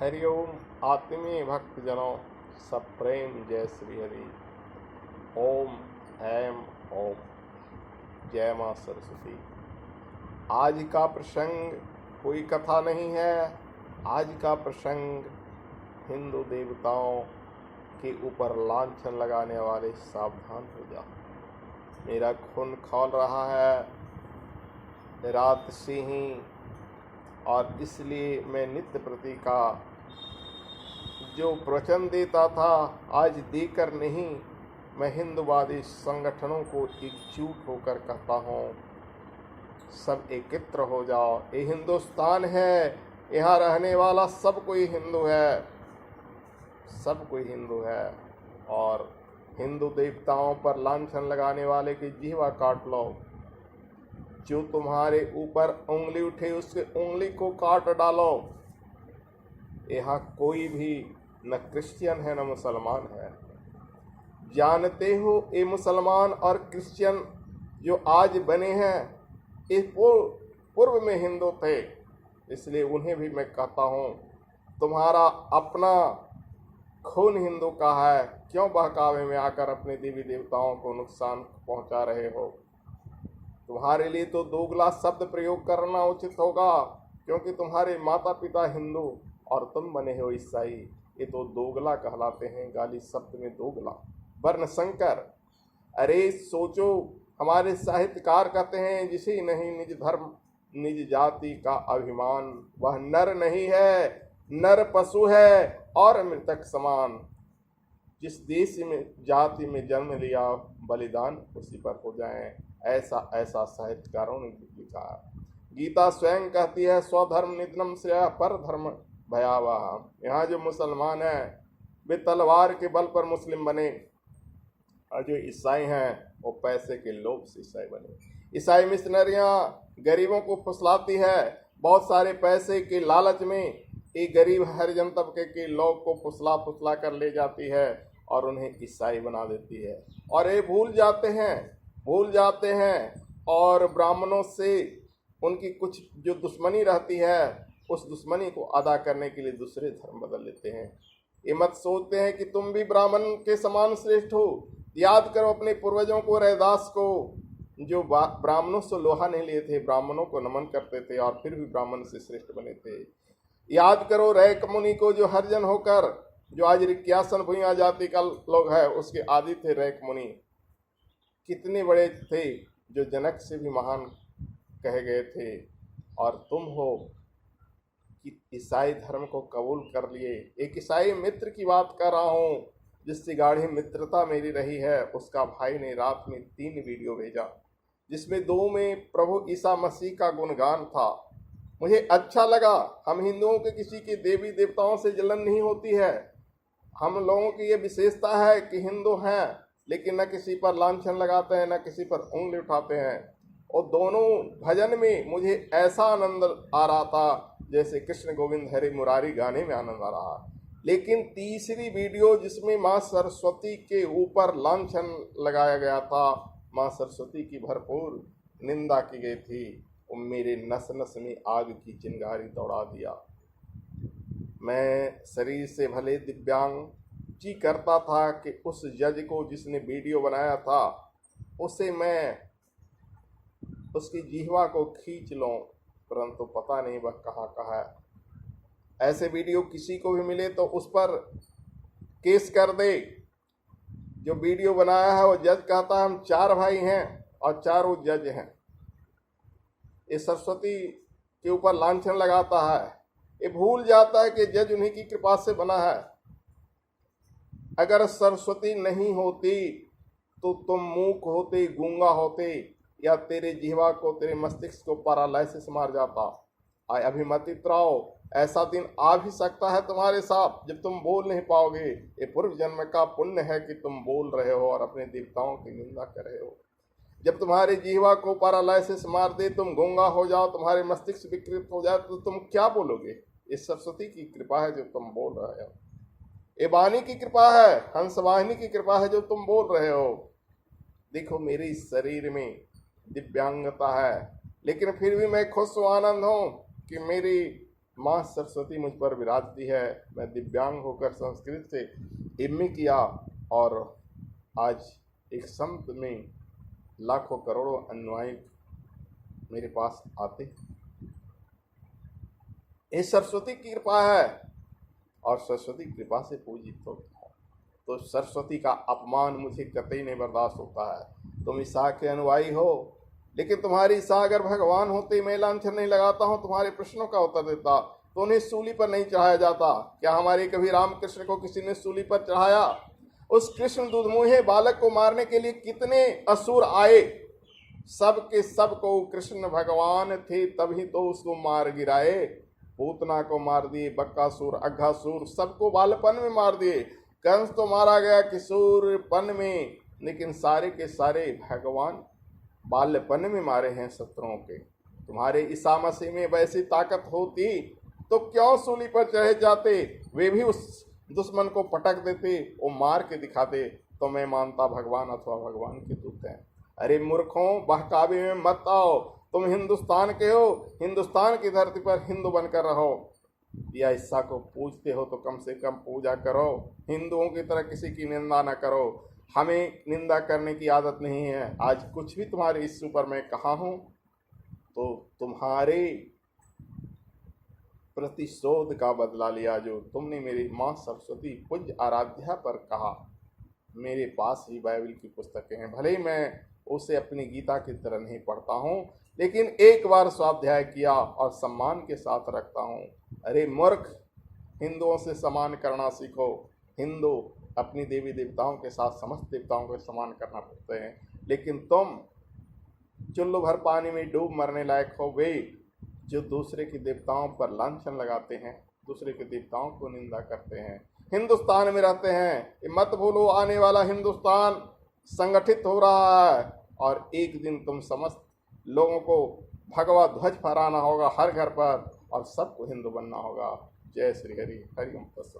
हरिओम आत्मीय भक्तजनों, सब प्रेम जय श्री हरि। ओम ऐम ओम। जय माँ सरस्वती। आज का प्रसंग कोई कथा नहीं है। आज का प्रसंग हिंदू देवताओं के ऊपर लांछन लगाने वाले सावधान हो जाओ। मेरा खून खौल रहा है रात से ही, और इसलिए मैं नित्य प्रति का जो प्रवचन देता था आज देकर नहीं, मैं हिंदुवादी संगठनों को एकजुट होकर कहता हूँ, सब एकत्र हो जाओ। ये हिंदुस्तान है, यहाँ रहने वाला सब कोई हिंदू है, सब कोई हिंदू है। और हिंदू देवताओं पर लांछन लगाने वाले की जीवा काट लो। जो तुम्हारे ऊपर उंगली उठे उसके उंगली को काट डालो। यहाँ कोई भी न क्रिश्चियन है न मुसलमान है। जानते हो ये मुसलमान और क्रिश्चियन जो आज बने हैं, ये पूर्व में हिंदू थे। इसलिए उन्हें भी मैं कहता हूँ, तुम्हारा अपना खून हिंदू का है, क्यों बहकावे में आकर अपने देवी देवताओं को नुकसान पहुँचा रहे हो। तुम्हारे लिए तो दोगला शब्द प्रयोग करना उचित होगा, क्योंकि तुम्हारे माता पिता हिंदू और तुम बने हो ईसाई। ये तो दोगला कहलाते हैं, गाली शब्द में दोगला, वर्ण संकर। अरे सोचो, हमारे साहित्यकार कहते हैं, जिसे नहीं निज धर्म निज जाति का अभिमान, वह नर नहीं है, नर पशु है और मृतक समान। जिस देश में जाति में जन्म लिया, बलिदान उसी पर हो जाए। ऐसा ऐसा साहित्यकारों ने लिखा। गीता स्वयं कहती है, स्वधर्म निधनम श्रेय पर धर्म भयावह। यहाँ जो मुसलमान हैं वे तलवार के बल पर मुस्लिम बने, और जो ईसाई हैं वो पैसे के लोभ से ईसाई बने। ईसाई मिशनरियाँ गरीबों को फुसलाती है, बहुत सारे पैसे के लालच में एक गरीब हरिजन तबके के लोग को फुसला फुसला कर ले जाती है और उन्हें ईसाई बना देती है। और ये भूल जाते हैं और ब्राह्मणों से उनकी कुछ जो दुश्मनी रहती है, उस दुश्मनी को अदा करने के लिए दूसरे धर्म बदल लेते हैं। ये मत सोचते हैं कि तुम भी ब्राह्मण के समान श्रेष्ठ हो। याद करो अपने पूर्वजों को, रैदास को, जो ब्राह्मणों से लोहा नहीं लिए थे, ब्राह्मणों को नमन करते थे और फिर भी ब्राह्मण से श्रेष्ठ बने थे। याद करो रैक मुनि को, जो हरिजन होकर, जो आज रिक्यासन भूया जाति का लोग है, उसके आदि थे रैक मुनि। कितने बड़े थे, जो जनक से भी महान कहे गए थे। और तुम हो कि ईसाई धर्म को कबूल कर लिए। एक ईसाई मित्र की बात कर रहा हूँ, जिससे गाढ़ी मित्रता मेरी रही है। उसका भाई ने रात में 3 वीडियो भेजा, जिसमें 2 में प्रभु ईसा मसीह का गुणगान था। मुझे अच्छा लगा। हम हिंदुओं के किसी के देवी देवताओं से जलन नहीं होती है। हम लोगों की ये विशेषता है कि हिंदू हैं, लेकिन न किसी पर लांछन लगाते हैं, न किसी पर उंगली उठाते हैं। और दोनों भजन में मुझे ऐसा आनंद आ रहा था जैसे कृष्ण गोविंद हरे मुरारी गाने में आनंद आ रहा। लेकिन तीसरी वीडियो जिसमें माँ सरस्वती के ऊपर लांछन लगाया गया था, माँ सरस्वती की भरपूर निंदा की गई थी, वो मेरे नस नस में आग की चिंगारी दौड़ा दिया। मैं शरीर से भले दिव्यांग, जी करता था कि उस जज को जिसने वीडियो बनाया था, उसे मैं उसकी जीवा को खींच लूं, परंतु पता नहीं वह कहाँ है। ऐसे वीडियो किसी को भी मिले तो उस पर केस कर दे। जो वीडियो बनाया है वो जज कहता है हम 4 भाई हैं और चारों जज हैं। ये सरस्वती के ऊपर लांछन लगाता है। ये भूल जाता है कि जज उन्हीं की कृपा से बना है। अगर सरस्वती नहीं होती तो तुम मूक होते, गूंगा होते, या तेरे जीवा को, तेरे मस्तिष्क को पैरालिसिस मार जाता। अभिमतित रहो, ऐसा दिन आ भी सकता है तुम्हारे साथ जब तुम बोल नहीं पाओगे। ये पूर्व जन्म का पुण्य है कि तुम बोल रहे हो और अपने देवताओं की निंदा कर रहे हो। जब तुम्हारे जीवा को पैरालिसिस मार दे, तुम गूंगा हो जाओ, तुम्हारे मस्तिष्क विकृत हो जाए, तो तुम क्या बोलोगे। ये सरस्वती की कृपा है जो तुम बोल रहे हो। ये वाणी की कृपा है, हंसवाहिनी की कृपा है जो तुम बोल रहे हो। देखो मेरे इस शरीर में दिव्यांगता है, लेकिन फिर भी मैं खुश हूँ, आनंद हूँ कि मेरी माँ सरस्वती मुझ पर विराजती है। मैं दिव्यांग होकर संस्कृत से एमए किया और आज एक संत में लाखों करोड़ों अनुयायी मेरे पास आते। ये सरस्वती की कृपा है और सरस्वती की कृपा से पूजित होता है। तो सरस्वती का अपमान मुझे कतई नहीं बर्दाश्त होता है। तुम ईसा के अनुयायी हो, लेकिन तुम्हारी ईसा अगर भगवान होते, मैं लांछन नहीं लगाता हूं, तुम्हारे प्रश्नों का उत्तर देता, तो उन्हें सूली पर नहीं चढ़ाया जाता। क्या हमारे कभी रामकृष्ण को किसी ने सूली पर चढ़ाया? उस कृष्ण दुधमुहे बालक को मारने के लिए कितने असुर आए, सब के सब को कृष्ण भगवान थे तभी तो उसको मार गिराए। पूतना को मार दिए, बक्कासुर, अघासुर, सबको बालपन में मार दिए। कंस तो मारा गया किशोरपन में, लेकिन सारे के सारे भगवान बाल्यपन में मारे हैं शत्रुओं के। तुम्हारे ईसा मसीह में वैसी ताकत होती तो क्यों सूली पर चढ़े जाते? वे भी उस दुश्मन को पटक देते, वो मार के दिखाते, तो मैं मानता भगवान अथवा भगवान के दूत हैं। अरे मूर्खों, बहकावे में मत आओ। तुम हिंदुस्तान के हो, हिंदुस्तान की धरती पर हिंदू बनकर रहो। या ईसा को पूजते हो तो कम से कम पूजा करो, हिंदुओं की तरह किसी की निंदा न करो। हमें निंदा करने की आदत नहीं है। आज कुछ भी तुम्हारे इश्यू पर मैं कहा हूं तो तुम्हारे प्रतिशोध का बदला लिया जो तुमने मेरी माँ सरस्वती पूज्य आराध्या पर कहा। मेरे पास ही बाइबल की पुस्तकें हैं, भले ही मैं उसे अपनी गीता की तरह नहीं पढ़ता हूँ, लेकिन एक बार स्वाध्याय किया और सम्मान के साथ रखता हूँ। अरे मूर्ख, हिंदुओं से सम्मान करना सीखो। हिंदू अपनी देवी देवताओं के साथ समस्त देवताओं को सम्मान करना पड़ते हैं, लेकिन तुम चुल्लू भर पानी में डूब मरने लायक हो वे जो दूसरे के देवताओं पर लांछन लगाते हैं, दूसरे के देवताओं को निंदा करते हैं। हिंदुस्तान में रहते हैं, ये मत भूलो, आने वाला हिंदुस्तान संगठित हो रहा है और एक दिन तुम समस्त लोगों को भगवा ध्वज फहराना होगा हर घर पर और सबको हिंदू बनना होगा। जय श्री हरि। हरिओम तत्सत।